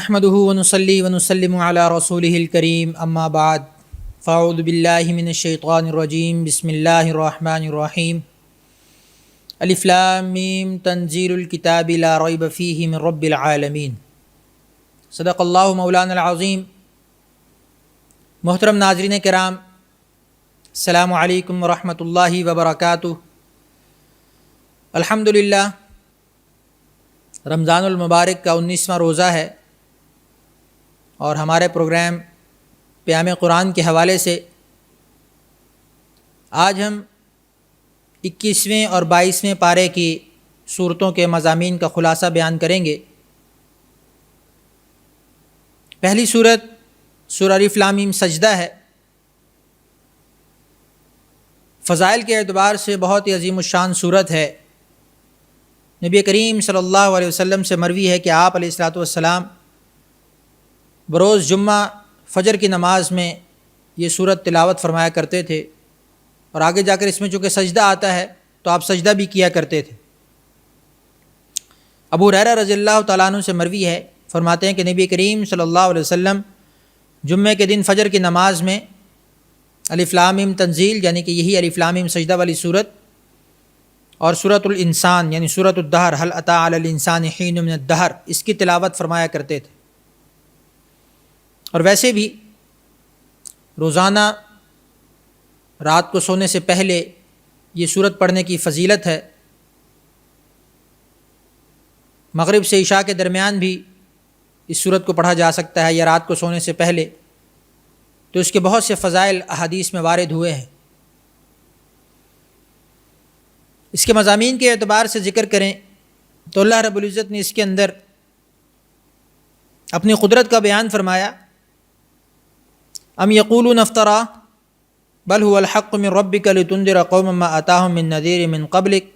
نحمده ونصلي ونسلم على رسوله الكريم اما بعد فاعوذ بالله من الشیطان الرجیم بسم اللہ الرحمن الرحیم الف لام میم تنزیل الکتاب لا ریب فیہ من رب العالمین صدق اللہ مولانا العظیم۔ محترم ناظرین کرام، السلام علیکم ورحمۃ اللہ وبرکاتہ۔ الحمدللہ رمضان المبارک کا 19واں روزہ ہے اور ہمارے پروگرام پیام قرآن کے حوالے سے آج ہم 21ویں اور 22ویں پارے کی صورتوں کے مضامین کا خلاصہ بیان کریں گے۔ پہلی صورت سورہ الف لام میم سجدہ ہے۔ فضائل کے اعتبار سے بہت ہی عظیم الشان صورت ہے۔ نبی کریم صلی اللہ علیہ وسلم سے مروی ہے کہ آپ علیہ الصلوۃ والسلام بروز جمعہ فجر کی نماز میں یہ صورت تلاوت فرمایا کرتے تھے، اور آگے جا کر اس میں چونکہ سجدہ آتا ہے تو آپ سجدہ بھی کیا کرتے تھے۔ ابو ہریرہ رضی اللہ تعالیٰ عنہ سے مروی ہے، فرماتے ہیں کہ نبی کریم صلی اللہ علیہ وسلم جمعے کے دن فجر کی نماز میں الف لام میم تنزیل یعنی کہ یہی الف لام میم سجدہ والی صورت اور سورۃ الانسان یعنی سورۃ الدہر هل اتی علی الانسان حین من الدہر اس کی تلاوت فرمایا کرتے تھے۔ اور ویسے بھی روزانہ رات کو سونے سے پہلے یہ صورت پڑھنے کی فضیلت ہے۔ مغرب سے عشاء کے درمیان بھی اس صورت کو پڑھا جا سکتا ہے یا رات کو سونے سے پہلے، تو اس کے بہت سے فضائل احادیث میں وارد ہوئے ہیں۔ اس کے مضامین کے اعتبار سے ذکر کریں تو اللہ رب العزت نے اس کے اندر اپنی قدرت کا بیان فرمایا۔ ام یقولون افترا بل هو الحق من ربک لتنذر قوما ما اتاهم من نذیر من قبلک۔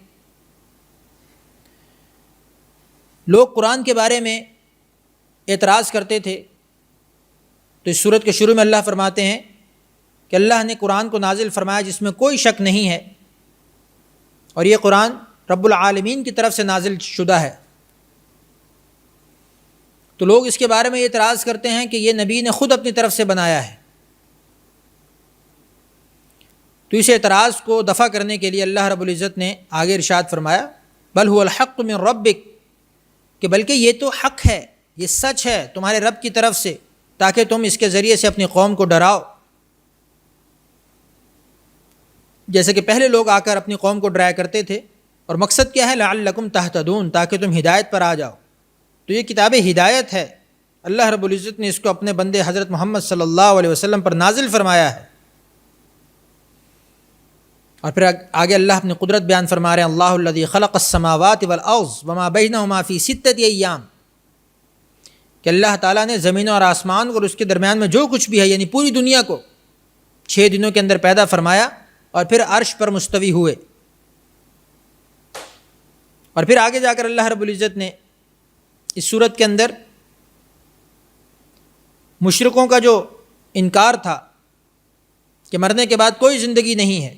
لوگ قرآن کے بارے میں اعتراض کرتے تھے، تو اس صورت کے شروع میں اللہ فرماتے ہیں کہ اللہ نے قرآن کو نازل فرمایا جس میں کوئی شک نہیں ہے، اور یہ قرآن رب العالمین کی طرف سے نازل شدہ ہے۔ تو لوگ اس کے بارے میں اعتراض کرتے ہیں کہ یہ نبی نے خود اپنی طرف سے بنایا ہے۔ تو اس اعتراض کو دفع کرنے کے لیے اللہ رب العزت نے آگے ارشاد فرمایا بل هو الحق من ربک، کہ بلکہ یہ تو حق ہے، یہ سچ ہے تمہارے رب کی طرف سے، تاکہ تم اس کے ذریعے سے اپنی قوم کو ڈراؤ۔ جیسے کہ پہلے لوگ آ کر اپنی قوم کو ڈرایا کرتے تھے، اور مقصد کیا ہے لعلکم تہتدون، تاکہ تم ہدایت پر آ جاؤ۔ تو یہ کتاب ہدایت ہے، اللہ رب العزت نے اس کو اپنے بندے حضرت محمد صلی اللہ علیہ وسلم پر نازل فرمایا ہے۔ اور پھر آگے اللہ اپنی قدرت بیان فرما رہے ہیں، اللہ الذی خلق السماوات والارض وما بینہما فی ستۃ ایام، کہ اللہ تعالیٰ نے زمین اور آسمان کو اور اس کے درمیان میں جو کچھ بھی ہے یعنی پوری دنیا کو 6 دنوں کے اندر پیدا فرمایا، اور پھر عرش پر مستوی ہوئے۔ اور پھر آگے جا کر اللہ رب العزت نے اس صورت کے اندر مشرکوں کا جو انکار تھا کہ مرنے کے بعد کوئی زندگی نہیں ہے،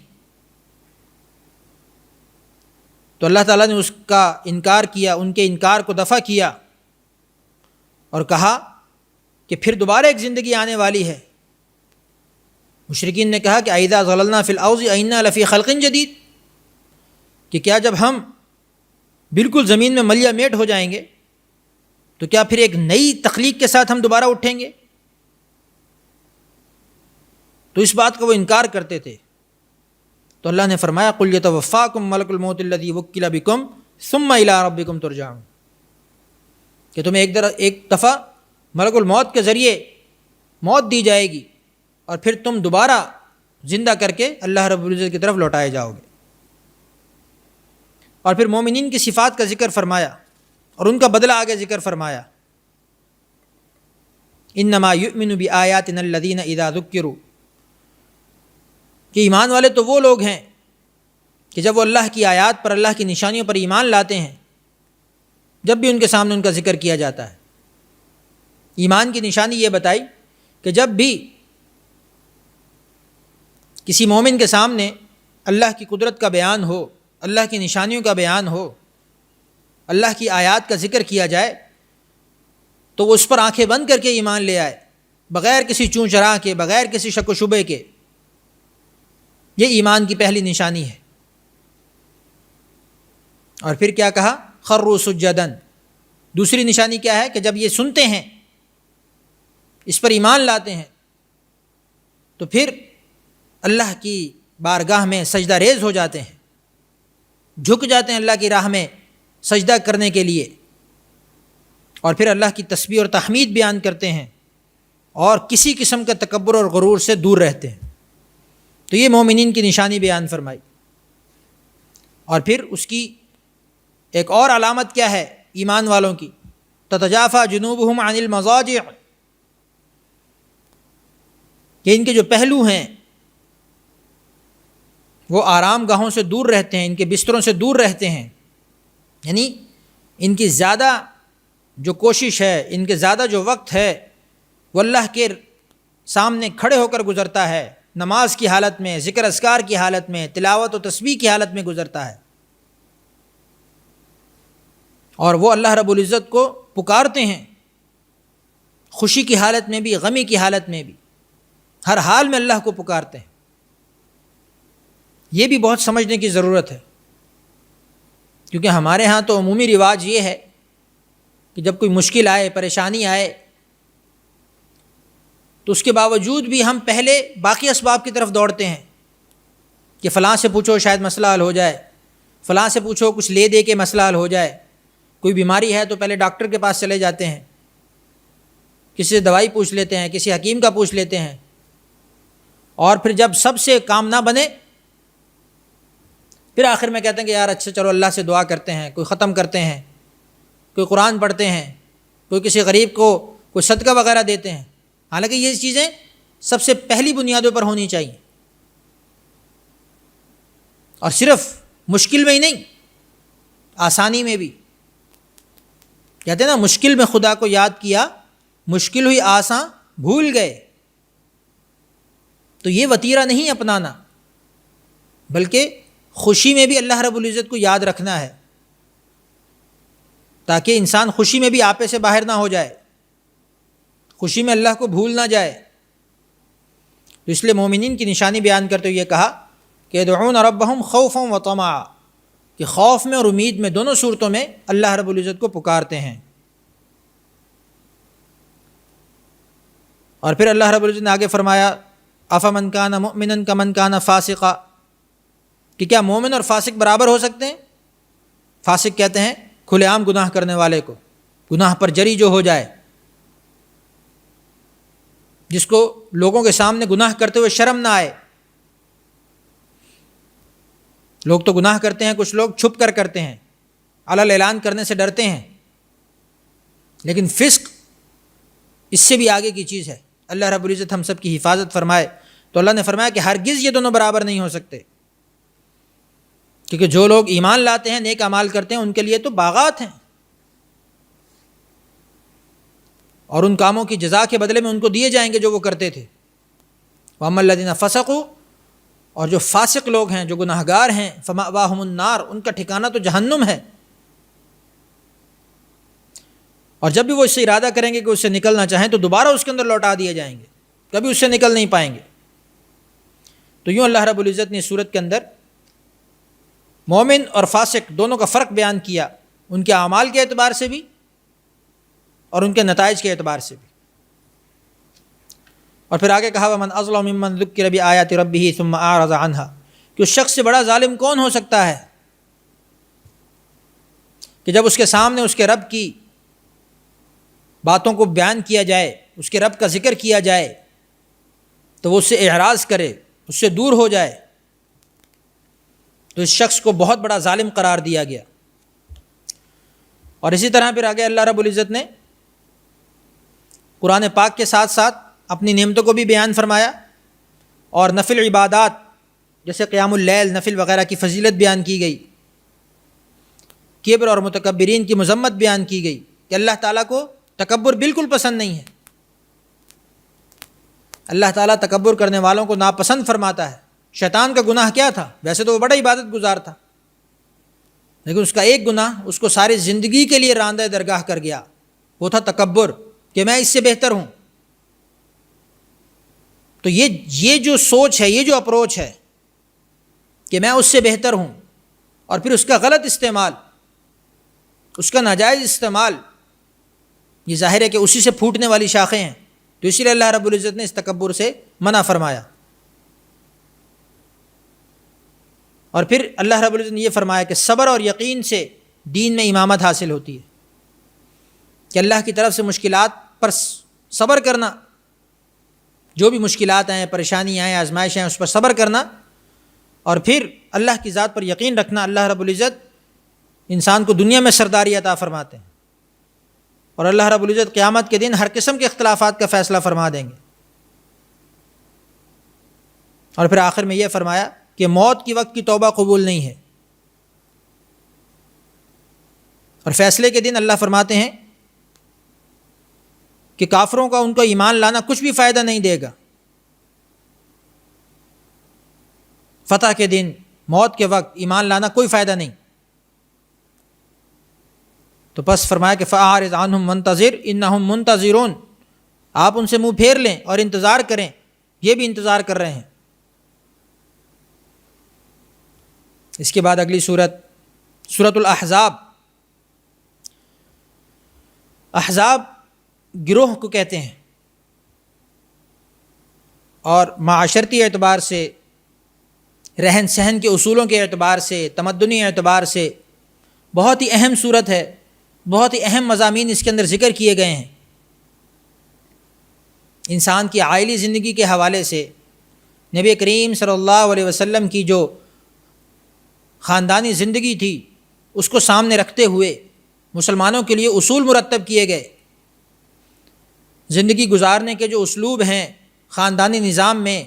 تو اللہ تعالیٰ نے اس کا انکار کیا، ان کے انکار کو دفع کیا، اور کہا کہ پھر دوبارہ ایک زندگی آنے والی ہے۔ مشرکین نے کہا کہ اذا ضللنا فی الارض انا لفی خلق جدید، کہ کیا جب ہم بالکل زمین میں ملیا میٹ ہو جائیں گے تو کیا پھر ایک نئی تخلیق کے ساتھ ہم دوبارہ اٹھیں گے؟ تو اس بات کا وہ انکار کرتے تھے۔ تو اللہ نے فرمایا قل یتوفاکم ملک الموت الذی وکل بکم ثم الی ربکم ترجعون، کہ تمہیں ایک دفعہ ملک الموت کے ذریعے موت دی جائے گی، اور پھر تم دوبارہ زندہ کر کے اللہ رب العزت کی طرف لوٹائے جاؤ گے۔ اور پھر مومنین کی صفات کا ذکر فرمایا اور ان کا بدلہ آگے ذکر فرمایا، انما یؤمن بآیاتنا الذین اذا ذکروا، کہ ایمان والے تو وہ لوگ ہیں کہ جب وہ اللہ کی آیات پر، اللہ کی نشانیوں پر ایمان لاتے ہیں، جب بھی ان کے سامنے ان کا ذکر کیا جاتا ہے۔ ایمان کی نشانی یہ بتائی کہ جب بھی کسی مومن کے سامنے اللہ کی قدرت کا بیان ہو، اللہ کی نشانیوں کا بیان ہو، اللہ کی آیات کا ذکر کیا جائے، تو وہ اس پر آنکھیں بند کر کے ایمان لے آئے، بغیر کسی چوں چرا کے، بغیر کسی شک و شبے کے۔ یہ ایمان کی پہلی نشانی ہے۔ اور پھر کیا کہا؟ خروا سجداً۔ دوسری نشانی کیا ہے کہ جب یہ سنتے ہیں، اس پر ایمان لاتے ہیں، تو پھر اللہ کی بارگاہ میں سجدہ ریز ہو جاتے ہیں، جھک جاتے ہیں اللہ کی راہ میں سجدہ کرنے کے لیے، اور پھر اللہ کی تسبیح اور تحمید بیان کرتے ہیں، اور کسی قسم کا تکبر اور غرور سے دور رہتے ہیں۔ تو یہ مومنین کی نشانی بیان فرمائی۔ اور پھر اس کی ایک اور علامت کیا ہے ایمان والوں کی؟ تتجافا جنوبہم عن المضاجع، کہ ان کے جو پہلو ہیں وہ آرام گاہوں سے دور رہتے ہیں، ان کے بستروں سے دور رہتے ہیں، یعنی ان کی زیادہ جو کوشش ہے، ان کے زیادہ جو وقت ہے وہ اللہ کے سامنے کھڑے ہو کر گزرتا ہے، نماز کی حالت میں، ذکر اذکار کی حالت میں، تلاوت و تسبیح کی حالت میں گزرتا ہے، اور وہ اللہ رب العزت کو پکارتے ہیں، خوشی کی حالت میں بھی، غمی کی حالت میں بھی، ہر حال میں اللہ کو پکارتے ہیں۔ یہ بھی بہت سمجھنے کی ضرورت ہے، کیونکہ ہمارے ہاں تو عمومی رواج یہ ہے کہ جب کوئی مشکل آئے، پریشانی آئے، تو اس کے باوجود بھی ہم پہلے باقی اسباب کی طرف دوڑتے ہیں کہ فلاں سے پوچھو شاید مسئلہ حل ہو جائے، فلاں سے پوچھو کچھ لے دے کے مسئلہ حل ہو جائے، کوئی بیماری ہے تو پہلے ڈاکٹر کے پاس چلے جاتے ہیں، کسی سے دوائی پوچھ لیتے ہیں، کسی حکیم کا پوچھ لیتے ہیں، اور پھر جب سب سے کام نہ بنے پھر آخر میں کہتے ہیں کہ یار اچھا چلو اللہ سے دعا کرتے ہیں، کوئی ختم کرتے ہیں، کوئی قرآن پڑھتے ہیں، کوئی کسی غریب کو کوئی صدقہ وغیرہ دیتے ہیں۔ حالانکہ یہ چیزیں سب سے پہلی بنیادوں پر ہونی چاہیے، اور صرف مشکل میں ہی نہیں، آسانی میں بھی۔ کہتے ہیں نا مشکل میں خدا کو یاد کیا، مشکل ہوئی آساں بھول گئے۔ تو یہ وتیرہ نہیں اپنانا، بلکہ خوشی میں بھی اللہ رب العزت کو یاد رکھنا ہے، تاکہ انسان خوشی میں بھی آپے سے باہر نہ ہو جائے، خوشی میں اللہ کو بھول نہ جائے۔ تو اس لیے مومنین کی نشانی بیان کرتے ہوئے یہ کہا کہ یدعون ربہم خوفا و طمعا، کہ خوف میں اور امید میں، دونوں صورتوں میں اللہ رب العزت کو پکارتے ہیں۔ اور پھر اللہ رب العزت نے آگے فرمایا افمن کان مؤمنا کمن کان فاسقا، کہ کیا مومن اور فاسق برابر ہو سکتے ہیں؟ فاسق کہتے ہیں کھلے عام گناہ کرنے والے کو، گناہ پر جری جو ہو جائے، جس کو لوگوں کے سامنے گناہ کرتے ہوئے شرم نہ آئے۔ لوگ تو گناہ کرتے ہیں، کچھ لوگ چھپ کر کرتے ہیں، علل اعلان کرنے سے ڈرتے ہیں، لیکن فسق اس سے بھی آگے کی چیز ہے۔ اللہ رب العزت ہم سب کی حفاظت فرمائے۔ تو اللہ نے فرمایا کہ ہرگز یہ دونوں برابر نہیں ہو سکتے، کیونکہ جو لوگ ایمان لاتے ہیں، نیک اعمال کرتے ہیں، ان کے لیے تو باغات ہیں، اور ان کاموں کی جزا کے بدلے میں ان کو دیے جائیں گے جو وہ کرتے تھے۔ وَأَمَّا الَّذِينَ فَسَقُوا، اور جو فاسق لوگ ہیں، جو گناہگار ہیں، فَمَأْوَاهُمُ النَّارُ، ان کا ٹھکانہ تو جہنم ہے، اور جب بھی وہ اس سے ارادہ کریں گے کہ اس سے نکلنا چاہیں تو دوبارہ اس کے اندر لوٹا دیے جائیں گے، کبھی اس سے نکل نہیں پائیں گے۔ تو یوں اللہ رب العزت نے اس صورت کے اندر مومن اور فاسق دونوں کا فرق بیان کیا، ان کے اعمال کے اعتبار سے بھی اور ان کے نتائج کے اعتبار سے بھی۔ اور پھر آگے کہا وَمَنْ أَظْلَمُ مِمَّنْ ذُكِّرَ بِآيَاتِ رَبِّهِ ثُمَّ أَعْرَضَ عَنْهَا، کہ اس شخص سے بڑا ظالم کون ہو سکتا ہے کہ جب اس کے سامنے اس کے رب کی باتوں کو بیان کیا جائے، اس کے رب کا ذکر کیا جائے، تو وہ اس سے اعراض کرے، اس سے دور ہو جائے، تو اس شخص کو بہت بڑا ظالم قرار دیا گیا۔ اور اسی طرح پھر آگے اللہ رب العزت نے قرآن پاک کے ساتھ ساتھ اپنی نعمتوں کو بھی بیان فرمایا، اور نفل عبادات جیسے قیام اللیل، نفل وغیرہ کی فضیلت بیان کی گئی، کبر اور متکبرین کی مذمت بیان کی گئی کہ اللہ تعالیٰ کو تکبر بالکل پسند نہیں ہے، اللہ تعالیٰ تکبر کرنے والوں کو ناپسند فرماتا ہے۔ شیطان کا گناہ کیا تھا؟ ویسے تو وہ بڑا عبادت گزار تھا، لیکن اس کا ایک گناہ اس کو ساری زندگی کے لیے راندہ درگاہ کر گیا، وہ تھا تکبر، کہ میں اس سے بہتر ہوں. تو یہ جو سوچ ہے، یہ جو اپروچ ہے کہ میں اس سے بہتر ہوں، اور پھر اس کا غلط استعمال، اس کا ناجائز استعمال، یہ ظاہر ہے کہ اسی سے پھوٹنے والی شاخیں ہیں. تو اسی لیے اللہ رب العزت نے اس تکبر سے منع فرمایا. اور پھر اللہ رب العزت نے یہ فرمایا کہ صبر اور یقین سے دین میں امامت حاصل ہوتی ہے، کہ اللہ کی طرف سے مشکلات پر صبر کرنا، جو بھی مشکلات آئیں، پریشانی آئیں، آزمائش آئیں، اس پر صبر کرنا، اور پھر اللہ کی ذات پر یقین رکھنا. اللہ رب العزت انسان کو دنیا میں سرداری عطا فرماتے ہیں، اور اللہ رب العزت قیامت کے دن ہر قسم کے اختلافات کا فیصلہ فرما دیں گے. اور پھر آخر میں یہ فرمایا کہ موت کی وقت کی توبہ قبول نہیں ہے. اور فیصلے کے دن اللہ فرماتے ہیں کہ کافروں کا ان کو ایمان لانا کچھ بھی فائدہ نہیں دے گا. فتح کے دن، موت کے وقت ایمان لانا کوئی فائدہ نہیں. تو بس فرمایا کہ فَأَعْرِضْ عَنْهُمْ مُنْتَظِرْ إِنَّهُمْ مُنْتَظِرُونَ، آپ ان سے منہ پھیر لیں اور انتظار کریں، یہ بھی انتظار کر رہے ہیں. اس کے بعد اگلی سورۃ الاحزاب. احزاب گروہ کو کہتے ہیں، اور معاشرتی اعتبار سے، رہن سہن کے اصولوں کے اعتبار سے، تمدنی اعتبار سے بہت ہی اہم صورت ہے. بہت ہی اہم مضامین اس کے اندر ذکر کیے گئے ہیں. انسان کی عائلی زندگی کے حوالے سے نبی کریم صلی اللہ علیہ وسلم کی جو خاندانی زندگی تھی، اس کو سامنے رکھتے ہوئے مسلمانوں کے لیے اصول مرتب کیے گئے. زندگی گزارنے کے جو اسلوب ہیں خاندانی نظام میں،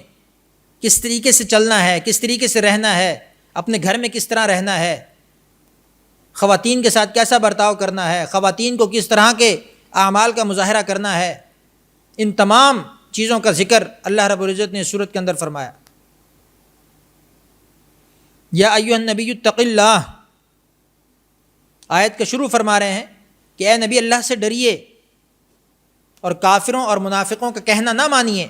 کس طریقے سے چلنا ہے، کس طریقے سے رہنا ہے، اپنے گھر میں کس طرح رہنا ہے، خواتین کے ساتھ کیسا برتاؤ کرنا ہے، خواتین کو کس طرح کے اعمال کا مظاہرہ کرنا ہے، ان تمام چیزوں کا ذکر اللہ رب العزت نے اس سورت کے اندر فرمایا. یا ایھا النبی اتق اللہ، آیت کا شروع فرما رہے ہیں کہ اے نبی اللہ سے ڈریے، اور کافروں اور منافقوں کا کہنا نہ مانیے،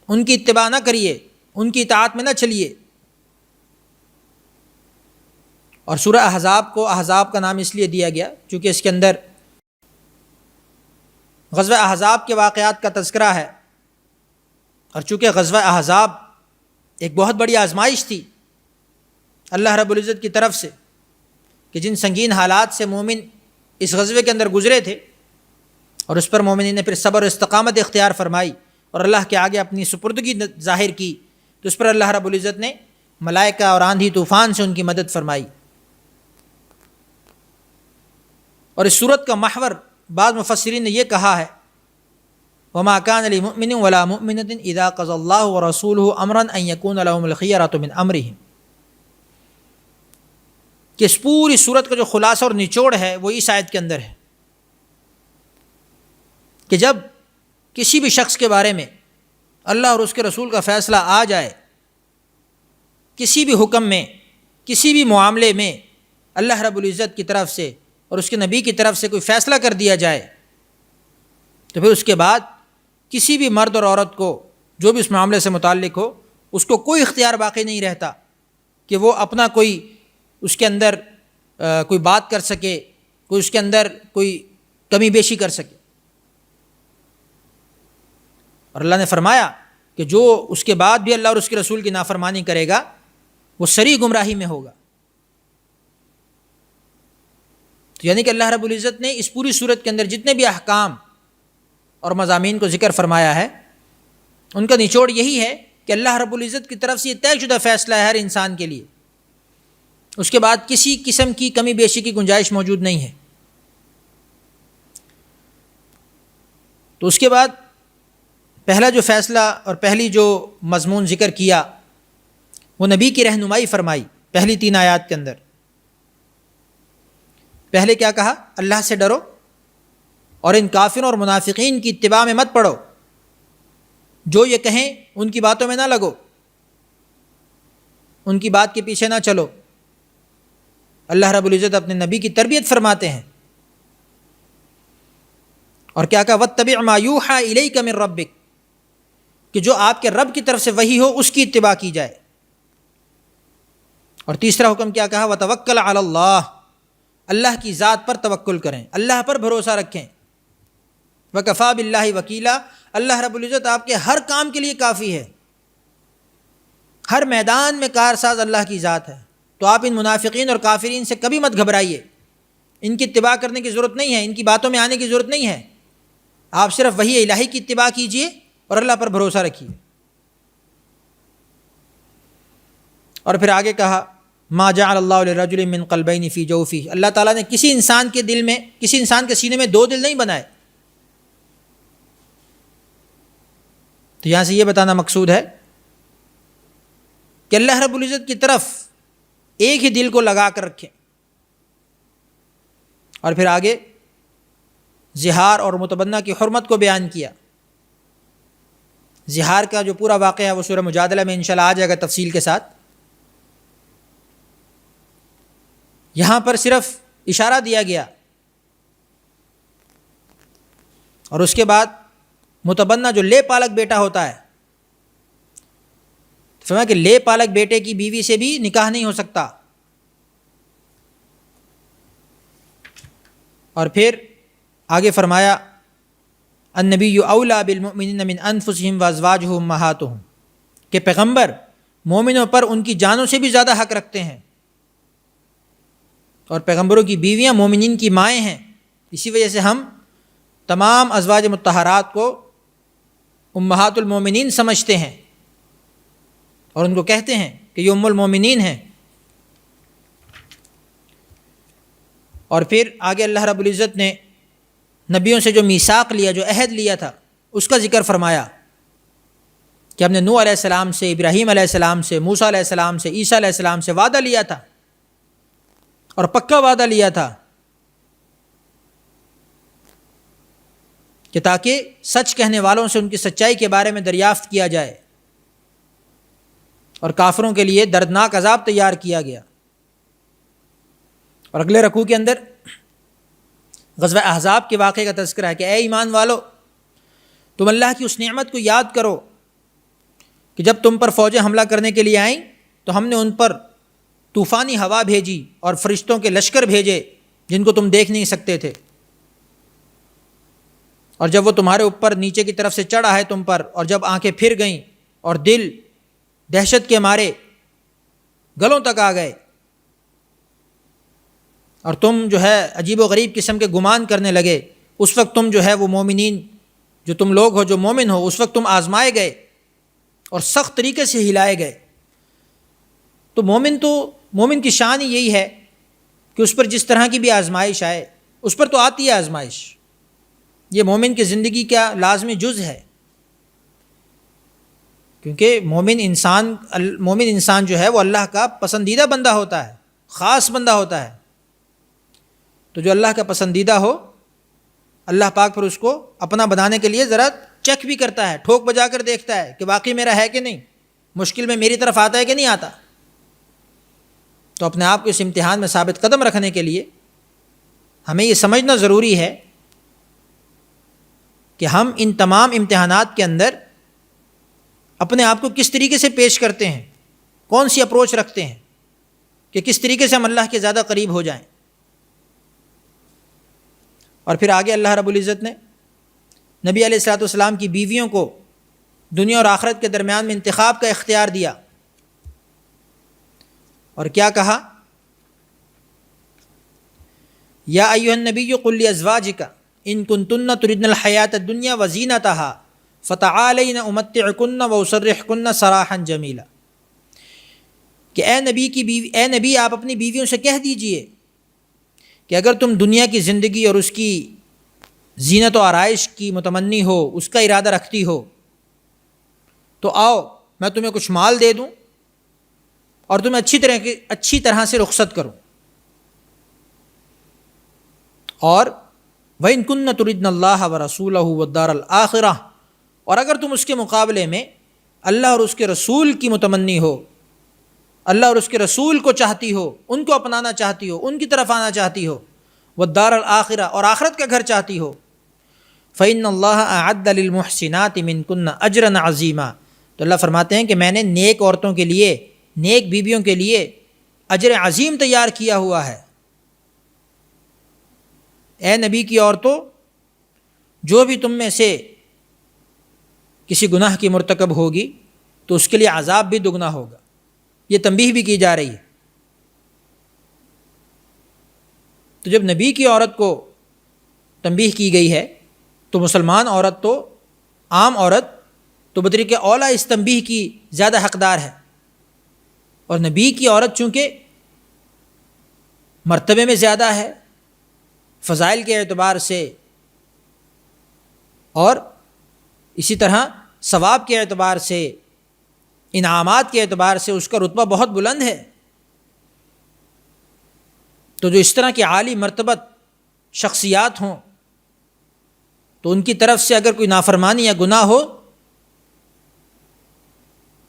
ان کی اتباع نہ کریے، ان کی اطاعت میں نہ چلیے. اور سورہ احزاب کو احزاب کا نام اس لیے دیا گیا چونکہ اس کے اندر غزوہ احزاب کے واقعات کا تذکرہ ہے. اور چونکہ غزوہ احزاب ایک بہت بڑی آزمائش تھی اللہ رب العزت کی طرف سے، کہ جن سنگین حالات سے مومن اس غزوے کے اندر گزرے تھے، اور اس پر مومنین نے پھر صبر و استقامت اختیار فرمائی اور اللہ کے آگے اپنی سپردگی ظاہر کی، تو اس پر اللہ رب العزت نے ملائکہ اور آندھی طوفان سے ان کی مدد فرمائی. اور اس سورت کا محور بعض مفسرین نے یہ کہا ہے وَمَا كَانَ لِمُؤْمِنٍ وَلَا مُؤْمِنَةٍ إِذَا قَضَى اللَّهُ وَرَسُولُهُ أَمْرًا أَن يَكُونَ لَهُمُ الْخِيَرَةُ مِنْ أَمْرِهِمْ، کہ اس پوری سورت کا جو خلاصہ اور نچوڑ ہے وہ اس آیت کے اندر ہے کہ جب کسی بھی شخص کے بارے میں اللہ اور اس کے رسول کا فیصلہ آ جائے، کسی بھی حکم میں، کسی بھی معاملے میں اللہ رب العزت کی طرف سے اور اس کے نبی کی طرف سے کوئی فیصلہ کر دیا جائے، تو پھر اس کے بعد کسی بھی مرد اور عورت کو جو بھی اس معاملے سے متعلق ہو، اس کو کوئی اختیار باقی نہیں رہتا کہ وہ اپنا کوئی اس کے اندر کوئی بات کر سکے، کوئی اس کے اندر کوئی کمی بیشی کر سکے. اور اللہ نے فرمایا کہ جو اس کے بعد بھی اللہ اور اس کے رسول کی نافرمانی کرے گا وہ صریح گمراہی میں ہوگا. تو یعنی کہ اللہ رب العزت نے اس پوری صورت کے اندر جتنے بھی احکام اور مضامین کو ذکر فرمایا ہے، ان کا نچوڑ یہی ہے کہ اللہ رب العزت کی طرف سے یہ طے شدہ فیصلہ ہے ہر انسان کے لیے، اس کے بعد کسی قسم کی کمی بیشی کی گنجائش موجود نہیں ہے. تو اس کے بعد پہلا جو فیصلہ اور پہلی جو مضمون ذکر کیا وہ نبی کی رہنمائی فرمائی پہلی 3 آیات کے اندر. پہلے کیا کہا؟ اللہ سے ڈرو اور ان کافروں اور منافقین کی اتباع میں مت پڑو، جو یہ کہیں ان کی باتوں میں نہ لگو، ان کی بات کے پیچھے نہ چلو. اللہ رب العزت اپنے نبی کی تربیت فرماتے ہیں. اور کیا کہا واتبع ما یوحی الیک من ربک، کہ جو آپ کے رب کی طرف سے وحی ہو اس کی اتباع کی جائے۔ اور تیسرا حکم کیا کہا وتوکل علی اللہ، اللہ کی ذات پر توکل کریں، اللہ پر بھروسہ رکھیں۔ وکفیٰ باللہ وکیلا، اللہ رب العزت آپ کے ہر کام کے لیے کافی ہے، ہر میدان میں کارساز اللہ کی ذات ہے۔ تو آپ ان منافقین اور کافرین سے کبھی مت گھبرائیے، ان کی اتباع کرنے کی ضرورت نہیں ہے، ان کی باتوں میں آنے کی ضرورت نہیں ہے، آپ صرف وحی الہی کی اتباع کیجیے اور اللہ پر بھروسہ رکھیے۔ اور پھر آگے کہا ما جعل اللہ لرجل من قلبین فی جوفہ، اللہ تعالیٰ نے کسی انسان کے دل میں، کسی انسان کے سینے میں دو دل نہیں بنائے۔ تو یہاں سے یہ بتانا مقصود ہے کہ اللہ رب العزت کی طرف ایک ہی دل کو لگا کر رکھیں۔ اور پھر آگے زہار اور متبنہ کی حرمت کو بیان کیا۔ زہار کا جو پورا واقعہ ہے وہ سورہ مجادلہ میں انشاءاللہ آ جائے گا تفصیل کے ساتھ۔ یہاں پر صرف اشارہ دیا گیا، اور اس کے بعد متبنہ جو لے پالک بیٹا ہوتا ہے، فرمایا کہ لے پالک بیٹے کی بیوی سے بھی نکاح نہیں ہو سکتا۔ اور پھر آگے فرمایا النبی اولیٰ بالمؤمنین من انفسہم وازواجہ امہاتہم، کہ پیغمبر مومنوں پر ان کی جانوں سے بھی زیادہ حق رکھتے ہیں، اور پیغمبروں کی بیویاں مومنین کی مائیں ہیں۔ اسی وجہ سے ہم تمام ازواج مطہرات کو امہات المومنین سمجھتے ہیں اور ان کو کہتے ہیں کہ یہ ام المومنین ہیں۔ اور پھر آگے اللہ رب العزت نے نبیوں سے جو میثاق لیا، جو عہد لیا تھا، اس کا ذکر فرمایا کہ ہم نے نوح علیہ السلام سے، ابراہیم علیہ السلام سے، موسیٰ علیہ السلام سے، عیسیٰ علیہ السلام سے وعدہ لیا تھا، اور پکا وعدہ لیا تھا کہ تاکہ سچ کہنے والوں سے ان کی سچائی کے بارے میں دریافت کیا جائے، اور کافروں کے لیے دردناک عذاب تیار کیا گیا۔ اور اگلے رکوع کے اندر غزوہ احزاب کے واقعے کا تذکرہ ہے کہ اے ایمان والو، تم اللہ کی اس نعمت کو یاد کرو کہ جب تم پر فوجیں حملہ کرنے کے لیے آئیں تو ہم نے ان پر طوفانی ہوا بھیجی اور فرشتوں کے لشکر بھیجے جن کو تم دیکھ نہیں سکتے تھے، اور جب وہ تمہارے اوپر نیچے کی طرف سے چڑھ آئے تم پر، اور جب آنکھیں پھر گئیں اور دل دہشت کے مارے گلوں تک آ گئے، اور تم جو ہے عجیب و غریب قسم کے گمان کرنے لگے، اس وقت تم جو ہے وہ مومنین، جو تم لوگ ہو، جو مومن ہو، اس وقت تم آزمائے گئے اور سخت طریقے سے ہلائے گئے۔ تو مومن کی شان ہی یہی ہے کہ اس پر جس طرح کی بھی آزمائش آئے، اس پر تو آتی ہے آزمائش، یہ مومن کی زندگی کا لازمی جز ہے، کیونکہ مومن انسان جو ہے وہ اللہ کا پسندیدہ بندہ ہوتا ہے، خاص بندہ ہوتا ہے۔ تو جو اللہ کا پسندیدہ ہو، اللہ پاک پھر اس کو اپنا بنانے کے لیے ذرا چیک بھی کرتا ہے، ٹھوک بجا کر دیکھتا ہے کہ واقعی میرا ہے کہ نہیں، مشکل میں میری طرف آتا ہے کہ نہیں آتا۔ تو اپنے آپ کو اس امتحان میں ثابت قدم رکھنے کے لیے ہمیں یہ سمجھنا ضروری ہے کہ ہم ان تمام امتحانات کے اندر اپنے آپ کو کس طریقے سے پیش کرتے ہیں، کون سی اپروچ رکھتے ہیں کہ کس طریقے سے ہم اللہ کے زیادہ قریب ہو جائیں۔ اور پھر آگے اللہ رب العزت نے نبی علیہ الصلوۃ والسلام کی بیویوں کو دنیا اور آخرت کے درمیان میں انتخاب کا اختیار دیا، اور کیا کہا یا ایھا النبی قل لازواجک ان کنتن تردن الحیاۃ الدنیا وزینتها فتعالین امتعکن واسرحکن سراحا جمیلا، کہ اے نبی آپ اپنی بیویوں سے کہہ دیجئے کہ اگر تم دنیا کی زندگی اور اس کی زینت و آرائش کی متمنی ہو، اس کا ارادہ رکھتی ہو، تو آؤ میں تمہیں کچھ مال دے دوں اور تمہیں اچھی طرح سے رخصت کروں۔ اور وَإِن كُنَّ تُرِدْنَ اللَّهَ وَرَسُولَهُ وَالدَّارَ الْآخِرَةَ، اور اگر تم اس کے مقابلے میں اللہ اور اس کے رسول کی متمنی ہو، اللہ اور اس کے رسول کو چاہتی ہو، ان کو اپنانا چاہتی ہو، ان کی طرف آنا چاہتی ہو، والدار الآخرہ، اور آخرت کا گھر چاہتی ہو، فإن اللہ اعد للمحسنات منکن اجرا عظیما، تو اللہ فرماتے ہیں کہ میں نے نیک عورتوں کے لیے، نیک بیویوں کے لیے اجر عظیم تیار کیا ہوا ہے۔ اے نبی کی عورتوں، جو بھی تم میں سے کسی گناہ کی مرتکب ہوگی تو اس کے لیے عذاب بھی دگنا ہوگا۔ یہ تنبیہ بھی کی جا رہی ہے۔ تو جب نبی کی عورت کو تنبیہ کی گئی ہے تو مسلمان عورت تو، عام عورت تو بطریق اولیٰ اس تنبیہ کی زیادہ حقدار ہے، اور نبی کی عورت چونکہ مرتبے میں زیادہ ہے، فضائل کے اعتبار سے اور اسی طرح ثواب کے اعتبار سے، انعامات کے اعتبار سے اس کا رتبہ بہت بلند ہے۔ تو جو اس طرح کی عالی مرتبت شخصیات ہوں تو ان کی طرف سے اگر کوئی نافرمانی یا گناہ ہو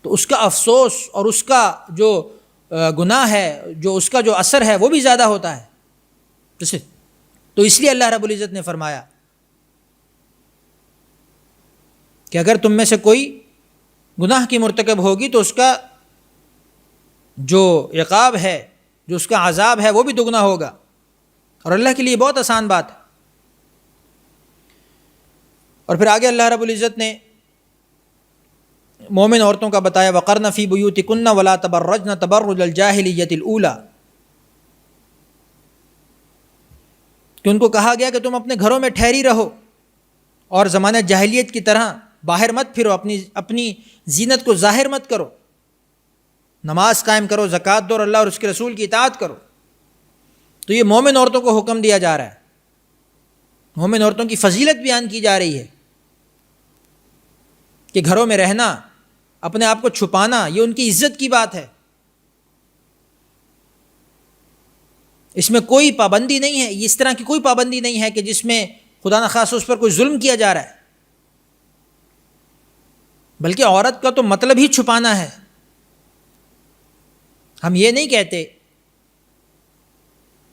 تو اس کا افسوس اور اس کا جو گناہ ہے، جو اس کا جو اثر ہے وہ بھی زیادہ ہوتا ہے۔ تو اس لیے اللہ رب العزت نے فرمایا کہ اگر تم میں سے کوئی گناہ کی مرتکب ہوگی تو اس کا جو عقاب ہے، جو اس کا عذاب ہے وہ بھی دگنا ہوگا، اور اللہ کے لیے بہت آسان بات ہے۔ اور پھر آگے اللہ رب العزت نے مومن عورتوں کا بتایا، وقرن فی بیوتکن ولا تبرجن تبرج الجاہلیۃ الاولی، کہ ان کو کہا گیا کہ تم اپنے گھروں میں ٹھہری رہو اور زمانہ جاہلیت کی طرح باہر مت پھرو، اپنی زینت کو ظاہر مت کرو، نماز قائم کرو، زکوٰۃ دو اور اللہ اور اس کے رسول کی اطاعت کرو۔ تو یہ مومن عورتوں کو حکم دیا جا رہا ہے، مومن عورتوں کی فضیلت بیان کی جا رہی ہے کہ گھروں میں رہنا، اپنے آپ کو چھپانا، یہ ان کی عزت کی بات ہے۔ اس میں کوئی پابندی نہیں ہے، اس طرح کی کوئی پابندی نہیں ہے کہ جس میں خدا نخواستہ اس پر کوئی ظلم کیا جا رہا ہے، بلکہ عورت کا تو مطلب ہی چھپانا ہے۔ ہم یہ نہیں کہتے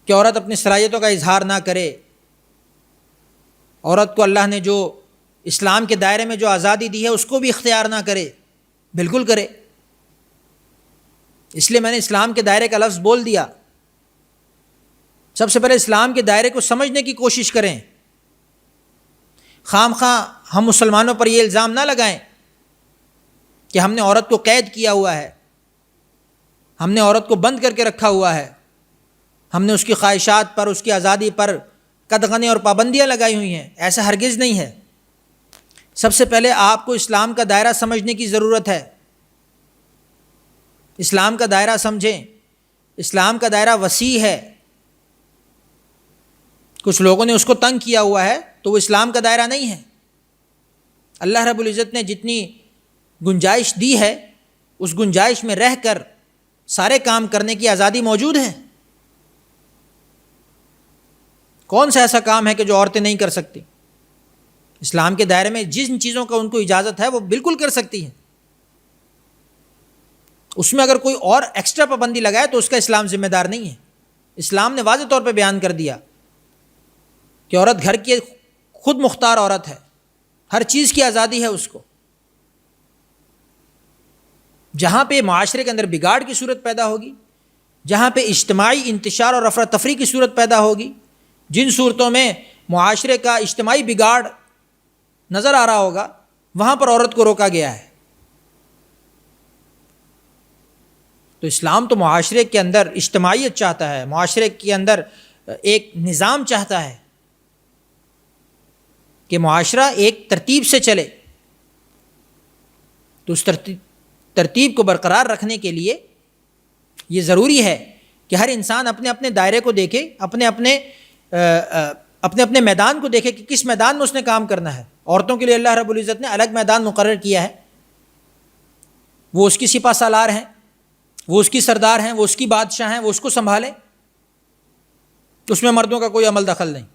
کہ عورت اپنی صلاحیتوں کا اظہار نہ کرے، عورت کو اللہ نے جو اسلام کے دائرے میں جو آزادی دی ہے اس کو بھی اختیار نہ کرے، بالکل کرے۔ اس لیے میں نے اسلام کے دائرے کا لفظ بول دیا۔ سب سے پہلے اسلام کے دائرے کو سمجھنے کی کوشش کریں، خام خواہ ہم مسلمانوں پر یہ الزام نہ لگائیں کہ ہم نے عورت کو قید کیا ہوا ہے، ہم نے عورت کو بند کر کے رکھا ہوا ہے، ہم نے اس کی خواہشات پر، اس کی آزادی پر قدغنیں اور پابندیاں لگائی ہوئی ہیں۔ ایسا ہرگز نہیں ہے۔ سب سے پہلے آپ کو اسلام کا دائرہ سمجھنے کی ضرورت ہے۔ اسلام کا دائرہ سمجھیں۔ اسلام کا دائرہ وسیع ہے، کچھ لوگوں نے اس کو تنگ کیا ہوا ہے تو وہ اسلام کا دائرہ نہیں ہے۔ اللہ رب العزت نے جتنی گنجائش دی ہے اس گنجائش میں رہ کر سارے کام کرنے کی آزادی موجود ہے۔ کون سا ایسا کام ہے کہ جو عورتیں نہیں کر سکتی؟ اسلام کے دائرے میں جن چیزوں کا ان کو اجازت ہے وہ بالکل کر سکتی ہیں۔ اس میں اگر کوئی اور ایکسٹرا پابندی لگائے تو اس کا اسلام ذمہ دار نہیں ہے۔ اسلام نے واضح طور پہ بیان کر دیا کہ عورت گھر کی خود مختار عورت ہے، ہر چیز کی آزادی ہے اس کو۔ جہاں پہ معاشرے کے اندر بگاڑ کی صورت پیدا ہوگی، جہاں پہ اجتماعی انتشار اور افراتفری کی صورت پیدا ہوگی، جن صورتوں میں معاشرے کا اجتماعی بگاڑ نظر آ رہا ہوگا، وہاں پر عورت کو روکا گیا ہے۔ تو اسلام تو معاشرے کے اندر اجتماعیت چاہتا ہے، معاشرے کے اندر ایک نظام چاہتا ہے کہ معاشرہ ایک ترتیب سے چلے۔ تو اس ترتیب کو برقرار رکھنے کے لیے یہ ضروری ہے کہ ہر انسان اپنے اپنے دائرے کو دیکھے، اپنے اپنے میدان کو دیکھے کہ کس میدان میں اس نے کام کرنا ہے۔ عورتوں کے لیے اللہ رب العزت نے الگ میدان مقرر کیا ہے، وہ اس کی سپہ سالار ہیں، وہ اس کی سردار ہیں، وہ اس کی بادشاہ ہیں، وہ اس کو سنبھالے، اس میں مردوں کا کوئی عمل دخل نہیں۔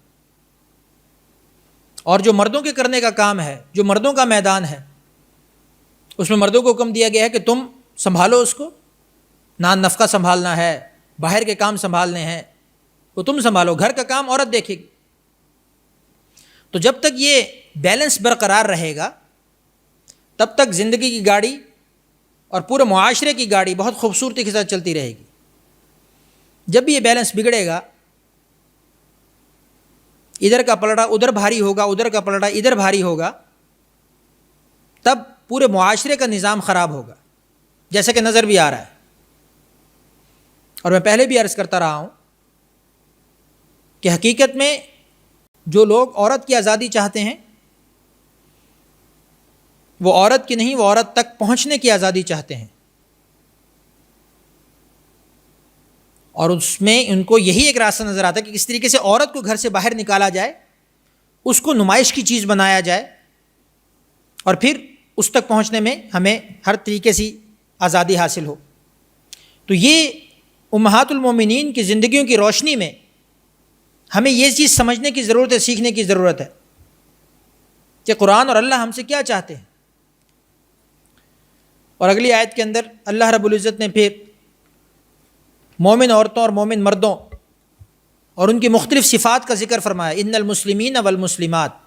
اور جو مردوں کے کرنے کا کام ہے، جو مردوں کا میدان ہے، اس میں مردوں کو حکم دیا گیا ہے کہ تم سنبھالو اس کو، نان نفقہ سنبھالنا ہے، باہر کے کام سنبھالنے ہیں، وہ تم سنبھالو، گھر کا کام عورت دیکھے گی۔ تو جب تک یہ بیلنس برقرار رہے گا تب تک زندگی کی گاڑی اور پورے معاشرے کی گاڑی بہت خوبصورتی کے ساتھ چلتی رہے گی۔ جب بھی یہ بیلنس بگڑے گا، ادھر کا پلڑا ادھر بھاری ہوگا، ادھر کا پلڑا ادھر بھاری ہوگا، تب پورے معاشرے کا نظام خراب ہوگا، جیسا کہ نظر بھی آ رہا ہے۔ اور میں پہلے بھی عرض کرتا رہا ہوں کہ حقیقت میں جو لوگ عورت کی آزادی چاہتے ہیں وہ عورت کی نہیں، وہ عورت تک پہنچنے کی آزادی چاہتے ہیں، اور اس میں ان کو یہی ایک راستہ نظر آتا ہے کہ کس طریقے سے عورت کو گھر سے باہر نکالا جائے، اس کو نمائش کی چیز بنایا جائے، اور پھر اس تک پہنچنے میں ہمیں ہر طریقے سے آزادی حاصل ہو۔ تو یہ امہات المومنین کی زندگیوں کی روشنی میں ہمیں یہ چیز سمجھنے کی ضرورت ہے، سیکھنے کی ضرورت ہے کہ قرآن اور اللہ ہم سے کیا چاہتے ہیں۔ اور اگلی آیت کے اندر اللہ رب العزت نے پھر مومن عورتوں اور مومن مردوں اور ان کی مختلف صفات کا ذکر فرمایا، ان المسلمین والمسلمات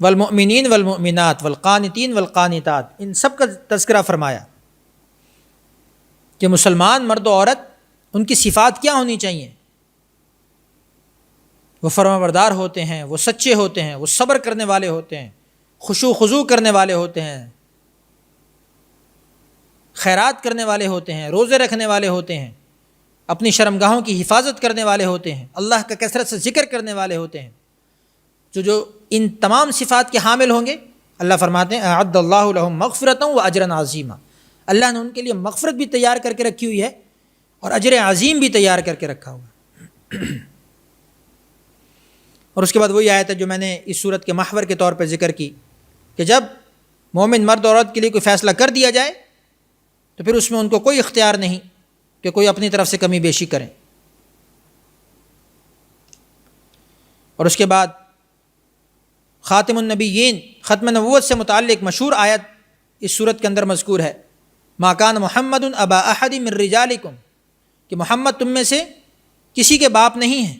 والمؤمنین والمؤمنات والقانتین والقانتات، ان سب کا تذکرہ فرمایا کہ مسلمان مرد و عورت ان کی صفات کیا ہونی چاہیے۔ وہ فرمانبردار ہوتے ہیں، وہ سچے ہوتے ہیں، وہ صبر کرنے والے ہوتے ہیں، خشوع خضوع کرنے والے ہوتے ہیں، خیرات کرنے والے ہوتے ہیں، روزے رکھنے والے ہوتے ہیں، اپنی شرمگاہوں کی حفاظت کرنے والے ہوتے ہیں، اللہ کا کثرت سے ذکر کرنے والے ہوتے ہیں۔ جو ان تمام صفات کے حامل ہوں گے، اللہ فرماتے ہیں اعد اللہ لہم مغفرۃ و اجرا عظیما، اللہ نے ان کے لیے مغفرت بھی تیار کر کے رکھی ہوئی ہے اور اجر عظیم بھی تیار کر کے رکھا ہوا ہے۔ اور اس کے بعد وہی آیت ہے جو میں نے اس صورت کے محور کے طور پہ ذکر کی کہ جب مومن مرد اور عورت کے لیے کوئی فیصلہ کر دیا جائے تو پھر اس میں ان کو کوئی اختیار نہیں کہ کوئی اپنی طرف سے کمی بیشی کریں۔ اور اس کے بعد خاتم النبیین، ختم نبوت سے متعلق مشہور آیت اس صورت کے اندر مذکور ہے، ما کان محمد ابا احد من رجالکم، کہ محمد تم میں سے کسی کے باپ نہیں ہیں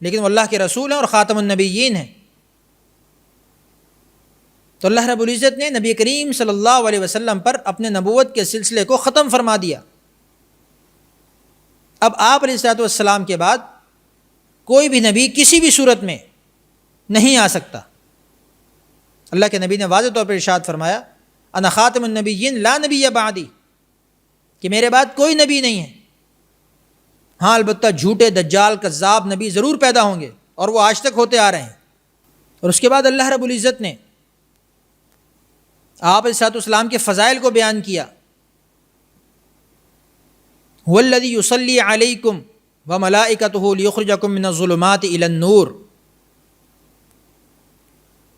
لیکن وہ اللہ کے رسول ہیں اور خاتم النبیین ہیں۔ تو اللہ رب العزت نے نبی کریم صلی اللہ علیہ وسلم پر اپنے نبوت کے سلسلے کو ختم فرما دیا۔ اب آپ علیہ الصلوۃ والسلام کے بعد کوئی بھی نبی کسی بھی صورت میں نہیں آ سکتا۔ اللہ کے نبی نے واضح طور پر ارشاد فرمایا انا خاتم النبیین لا نبی بعدی، کہ میرے بعد کوئی نبی نہیں ہے، ہاں البتہ جھوٹے دجال کذاب نبی ضرور پیدا ہوں گے اور وہ آج تک ہوتے آ رہے ہیں۔ اور اس کے بعد اللہ رب العزت نے آپ علیہ الصلوۃ والسلام کے فضائل کو بیان کیا، هو الذی یصلی علیکم وملائکتہ لیخرجکم من الظلمات الی النور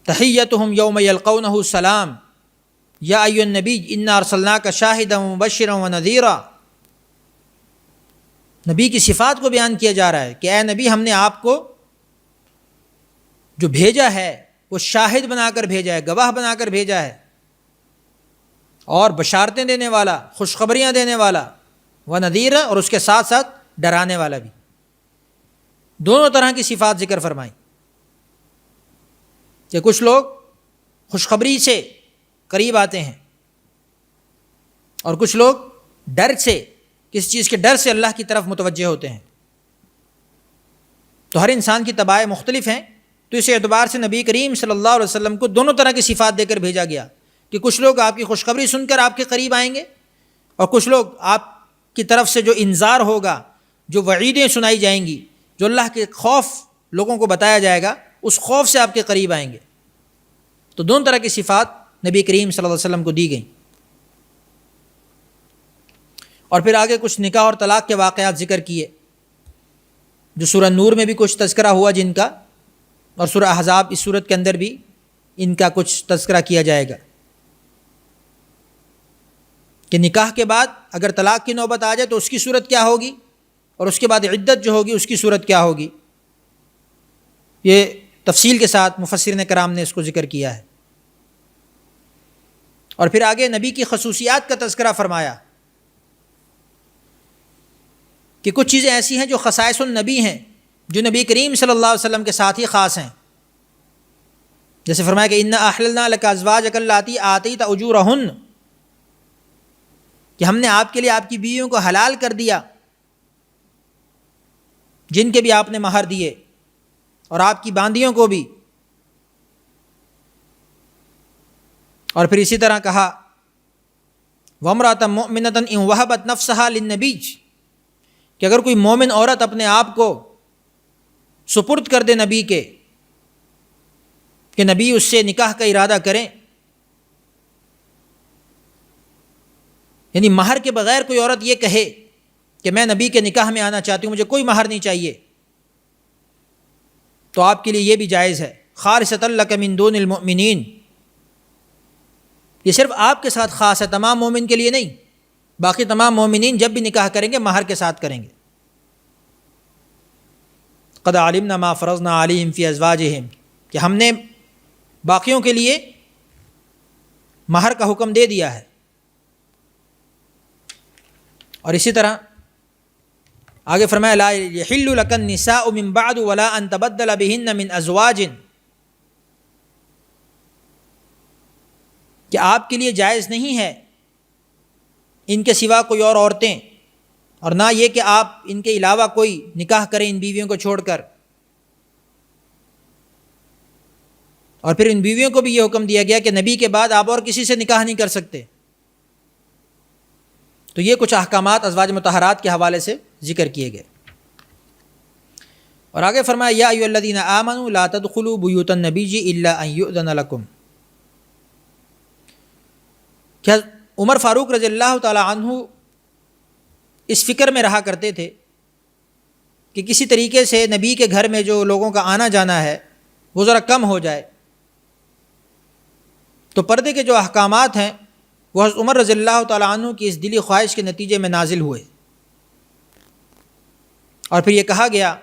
تحیتہم یوم یلقونہ سلام یا ایھا النبی انا ارسلناک شاہدا ومبشرا ونذیرا۔ نبی کی صفات کو بیان کیا جا رہا ہے کہ اے نبی ہم نے آپ کو جو بھیجا ہے وہ شاہد بنا کر بھیجا ہے، گواہ بنا کر بھیجا ہے، اور بشارتیں دینے والا، خوشخبریاں دینے والا، ونذیرا، اور اس کے ساتھ ساتھ ڈرانے والا بھی۔ دونوں طرح کی صفات ذکر فرمائیں کہ کچھ لوگ خوشخبری سے قریب آتے ہیں اور کچھ لوگ ڈر سے، کس چیز کے ڈر سے اللہ کی طرف متوجہ ہوتے ہیں۔ تو ہر انسان کی طبائع مختلف ہیں، تو اس اعتبار سے نبی کریم صلی اللہ علیہ وسلم کو دونوں طرح کی صفات دے کر بھیجا گیا کہ کچھ لوگ آپ کی خوشخبری سن کر آپ کے قریب آئیں گے اور کچھ لوگ آپ کی طرف سے جو انذار ہوگا، جو وعیدیں سنائی جائیں گی، جو اللہ کے خوف لوگوں کو بتایا جائے گا، اس خوف سے آپ کے قریب آئیں گے۔ تو دونوں طرح کی صفات نبی کریم صلی اللہ علیہ وسلم کو دی گئیں۔ اور پھر آگے کچھ نکاح اور طلاق کے واقعات ذکر کیے جو سورہ نور میں بھی کچھ تذکرہ ہوا جن کا، اور سورہ احزاب اس صورت کے اندر بھی ان کا کچھ تذکرہ کیا جائے گا کہ نکاح کے بعد اگر طلاق کی نوبت آ جائے تو اس کی صورت کیا ہوگی، اور اس کے بعد عدت جو ہوگی اس کی صورت کیا ہوگی۔ یہ تفصیل کے ساتھ مفسرین کرام نے اس کو ذکر کیا ہے۔ اور پھر آگے نبی کی خصوصیات کا تذکرہ فرمایا کہ کچھ چیزیں ایسی ہیں جو خصائص النبی ہیں، جو نبی کریم صلی اللہ علیہ وسلم کے ساتھ ہی خاص ہیں، جیسے فرمایا کہ اِنَّا أَحْلَلْنَا لَكَ أَزْوَاجَكَ اللَّاتِي آتَيْتَ أُجُورَهُنَّ، کہ ہم نے آپ کے لیے آپ کی بیویوں کو حلال کر دیا جن کے بھی آپ نے مہر دیے، اور آپ کی باندیوں کو بھی۔ اور پھر اسی طرح کہا وَامْرَأَةً مُؤْمِنَةً إِنْ وَهَبَتْ نَفْسَهَا لِلنَّبِيِّ، کہ اگر کوئی مومن عورت اپنے آپ کو سپرد کر دے نبی کے، کہ نبی اس سے نکاح کا ارادہ کریں، یعنی مہر کے بغیر کوئی عورت یہ کہے کہ میں نبی کے نکاح میں آنا چاہتی ہوں، مجھے کوئی مہر نہیں چاہیے، تو آپ کے لیے یہ بھی جائز ہے۔ خالصۃ لک من دون المؤمنین، یہ صرف آپ کے ساتھ خاص ہے، تمام مومن کے لیے نہیں، باقی تمام مومنین جب بھی نکاح کریں گے مہر کے ساتھ کریں گے۔ قد علمنا ما فرضنا علیہم فی ازواجہم، کہ ہم نے باقیوں کے لیے مہر کا حکم دے دیا ہے۔ اور اسی طرح آگے فرمایا لا یحل لک النساء من بعد ولا ان تبدل بہن من ازواج، کہ آپ کے لیے جائز نہیں ہے ان کے سوا کوئی اور عورتیں، اور نہ یہ کہ آپ ان کے علاوہ کوئی نکاح کریں ان بیویوں کو چھوڑ کر۔ اور پھر ان بیویوں کو بھی یہ حکم دیا گیا کہ نبی کے بعد آپ اور کسی سے نکاح نہیں کر سکتے۔ تو یہ کچھ احکامات ازواج مطہرات کے حوالے سے ذکر کیے گئے۔ اور آگے فرمایا یا ایھا الذین آمنوا لا تدخلوا بیوت النبی الا ان یؤذن لکم، کیا عمر فاروق رضی اللہ تعالی عنہ اس فکر میں رہا کرتے تھے کہ کسی طریقے سے نبی کے گھر میں جو لوگوں کا آنا جانا ہے وہ ذرا کم ہو جائے، تو پردے کے جو احکامات ہیں وہ حضرت عمر رضی اللہ تعالی عنہ کی اس دلی خواہش کے نتیجے میں نازل ہوئے۔ اور پھر یہ کہا گیا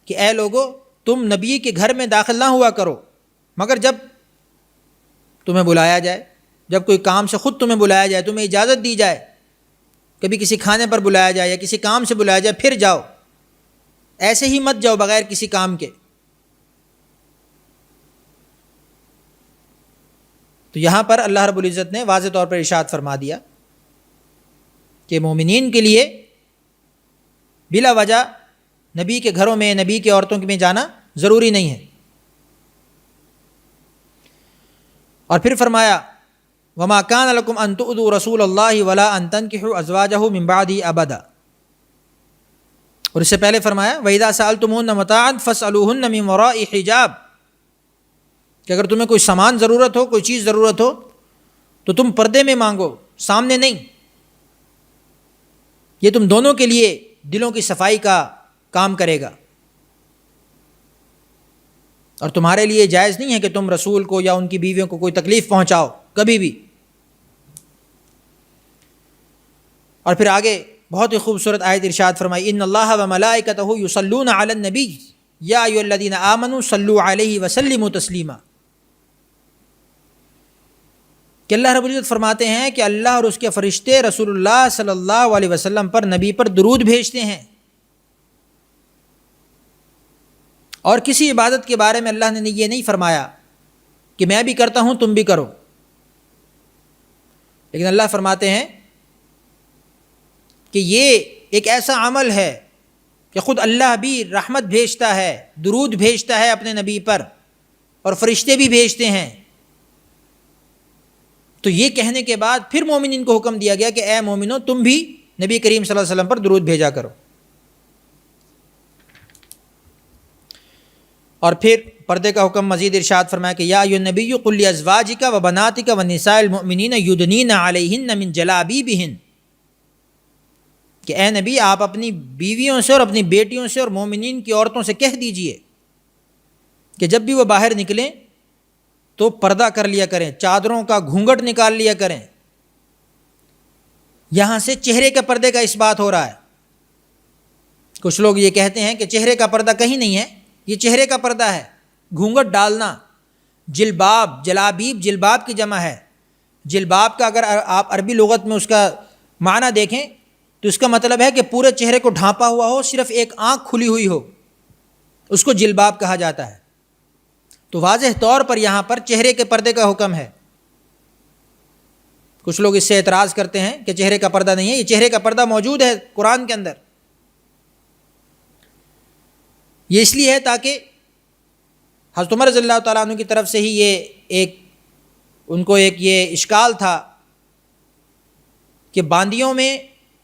کہ اے لوگو، تم نبی کے گھر میں داخل نہ ہوا کرو مگر جب تمہیں بلایا جائے، جب کوئی کام سے خود تمہیں بلایا جائے، تمہیں اجازت دی جائے، کبھی کسی کھانے پر بلایا جائے یا کسی کام سے بلایا جائے پھر جاؤ، ایسے ہی مت جاؤ بغیر کسی کام کے۔ تو یہاں پر اللہ رب العزت نے واضح طور پر ارشاد فرما دیا کہ مومنین کے لیے بلا وجہ نبی کے گھروں میں، نبی کی عورتوں میں جانا ضروری نہیں ہے۔ اور پھر فرمایا وما كان لكم ان تؤذوا رسول الله ولا ان تنكحوا ازواجه من بعده ابدا، اور اس سے پہلے فرمایا واذا سالتموهن متاعا فاسالوهن من وراء حجاب، کہ اگر تمہیں کوئی سامان ضرورت ہو، کوئی چیز ضرورت ہو تو تم پردے میں مانگو، سامنے نہیں۔ یہ تم دونوں کے لیے دلوں کی صفائی کا کام کرے گا، اور تمہارے لیے جائز نہیں ہے کہ تم رسول کو یا ان کی بیویوں کو کوئی تکلیف پہنچاؤ کبھی بھی۔ اور پھر آگے بہت ہی خوبصورت آیت ارشاد فرمائی ان اللہ وملائکتہ یصلون علی النبی یا ایھا الذین آمنوا صلوا علیہ وسلموا تسلیما، کہ اللہ رب العزت فرماتے ہیں کہ اللہ اور اس کے فرشتے رسول اللہ صلی اللہ علیہ وسلم پر، نبی پر درود بھیجتے ہیں۔ اور کسی عبادت کے بارے میں اللہ نے یہ نہیں فرمایا کہ میں بھی کرتا ہوں تم بھی کرو، لیکن اللہ فرماتے ہیں کہ یہ ایک ایسا عمل ہے کہ خود اللہ بھی رحمت بھیجتا ہے، درود بھیجتا ہے اپنے نبی پر، اور فرشتے بھی بھیجتے ہیں۔ تو یہ کہنے کے بعد پھر مومنین کو حکم دیا گیا کہ اے مومنو، تم بھی نبی کریم صلی اللہ علیہ وسلم پر درود بھیجا کرو۔ اور پھر پردے کا حکم مزید ارشاد فرمایا کہ یا ایھا النبی قل لازواجک وبناتک ونساء المؤمنین یدنین علیہن من جلابیبہن، کہ اے نبی آپ اپنی بیویوں سے اور اپنی بیٹیوں سے اور مومنین کی عورتوں سے کہہ دیجئے کہ جب بھی وہ باہر نکلیں تو پردہ کر لیا کریں، چادروں کا گھونگھٹ نکال لیا کریں۔ یہاں سے چہرے کے پردے کا اس بات ہو رہا ہے۔ کچھ لوگ یہ کہتے ہیں کہ چہرے کا پردہ کہیں نہیں ہے، یہ چہرے کا پردہ ہے، گھونگھٹ ڈالنا۔ جلباب، جلابیب جلباب کی جمع ہے۔ جلباب کا اگر آپ عربی لغت میں اس کا معنی دیکھیں تو اس کا مطلب ہے کہ پورے چہرے کو ڈھانپا ہوا ہو، صرف ایک آنکھ کھلی ہوئی ہو، اس کو جلباب کہا جاتا ہے۔ تو واضح طور پر یہاں پر چہرے کے پردے کا حکم ہے۔ کچھ لوگ اس سے اعتراض کرتے ہیں کہ چہرے کا پردہ نہیں ہے، یہ چہرے کا پردہ موجود ہے قرآن کے اندر۔ یہ اس لیے ہے تاکہ حضرت عمر رضی اللہ تعالیٰ عنہ کی طرف سے ہی ان کو یہ اشکال تھا کہ باندیوں میں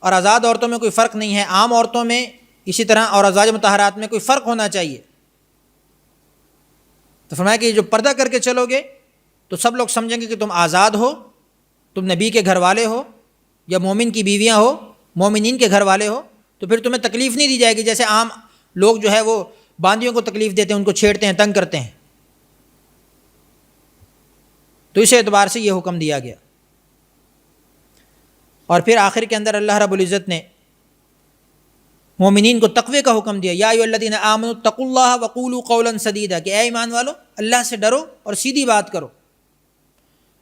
اور آزاد عورتوں میں کوئی فرق نہیں ہے، عام عورتوں میں اسی طرح اور ازواج مطہرات میں کوئی فرق ہونا چاہیے۔ تو فرمایا کہ جو پردہ کر کے چلو گے تو سب لوگ سمجھیں گے کہ تم آزاد ہو، تم نبی کے گھر والے ہو یا مومن کی بیویاں ہو، مومنین کے گھر والے ہو، تو پھر تمہیں تکلیف نہیں دی جائے گی جیسے عام لوگ جو ہے وہ باندیوں کو تکلیف دیتے ہیں، ان کو چھیڑتے ہیں، تنگ کرتے ہیں۔ تو اس اعتبار سے یہ حکم دیا گیا۔ اور پھر آخر کے اندر اللہ رب العزت نے مومنین کو تقوی کا حکم دیا، یا ایھا الذین آمنوا اتقوا اللہ وقولوا قولا سدیدا، کہ اے ایمان والو اللہ سے ڈرو اور سیدھی بات کرو۔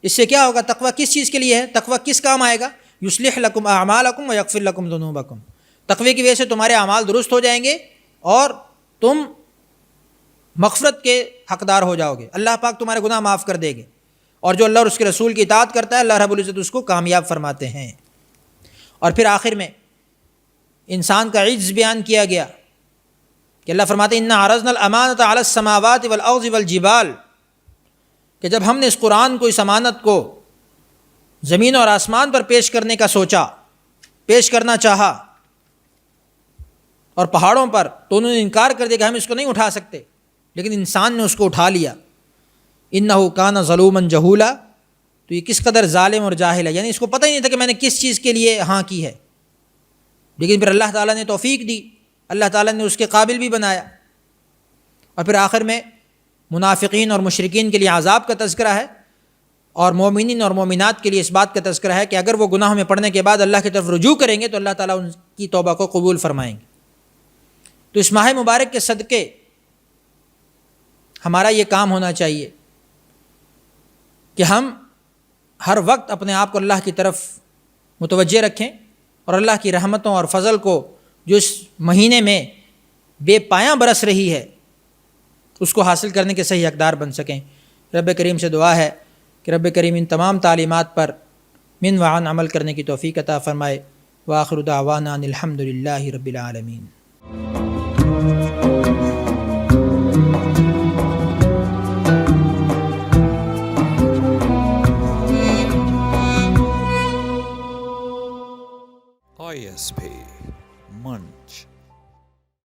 اس سے کیا ہوگا؟ تقوی کس چیز کے لیے ہے؟ تقوی کس کام آئے گا؟ یصلح لکم اعمالکم ویغفر لکم ذنوبکم، تقوی کی وجہ سے تمہارے اعمال درست ہو جائیں گے اور تم مغفرت کے حقدار ہو جاؤ گے، اللہ پاک تمہارے گناہ معاف کر دے گے، اور جو اللہ اور اس کے رسول کی اطاعت کرتا ہے اللہ رب العزت اس کو کامیاب فرماتے ہیں۔ اور پھر آخر میں انسان کا عجز بیان کیا گیا کہ اللہ فرماتے ہیں انا عرضنا الامانۃ علی السماوات والارض والجبال، کہ جب ہم نے اس قرآن کو، اس امانت کو زمین اور آسمان پر پیش کرنے کا سوچا، پیش کرنا چاہا، اور پہاڑوں پر، تو انہوں نے انکار کر دیا کہ ہم اس کو نہیں اٹھا سکتے، لیکن انسان نے اس کو اٹھا لیا۔ انہ کان ظلوما جہولا، تو یہ کس قدر ظالم اور جاہل ہے، یعنی اس کو پتہ ہی نہیں تھا کہ میں نے کس چیز کے لیے ہاں کی ہے، لیکن پھر اللہ تعالیٰ نے توفیق دی، اللہ تعالیٰ نے اس کے قابل بھی بنایا۔ اور پھر آخر میں منافقین اور مشرکین کے لیے عذاب کا تذکرہ ہے، اور مومنین اور مومنات کے لیے اس بات کا تذکرہ ہے کہ اگر وہ گناہوں میں پڑنے کے بعد اللہ کی طرف رجوع کریں گے تو اللہ تعالیٰ ان کی توبہ کو قبول فرمائیں گے۔ تو اس ماہ مبارک کے صدقے ہمارا یہ کام ہونا چاہیے کہ ہم ہر وقت اپنے آپ کو اللہ کی طرف متوجہ رکھیں، اور اللہ کی رحمتوں اور فضل کو جو اس مہینے میں بے پایاں برس رہی ہے اس کو حاصل کرنے کے صحیح حقدار بن سکیں۔ رب کریم سے دعا ہے کہ رب کریم ان تمام تعلیمات پر من وعن عمل کرنے کی توفیق عطا فرمائے۔ وآخر دعوانا ان الحمد للہ رب العالمین۔ ISP Munch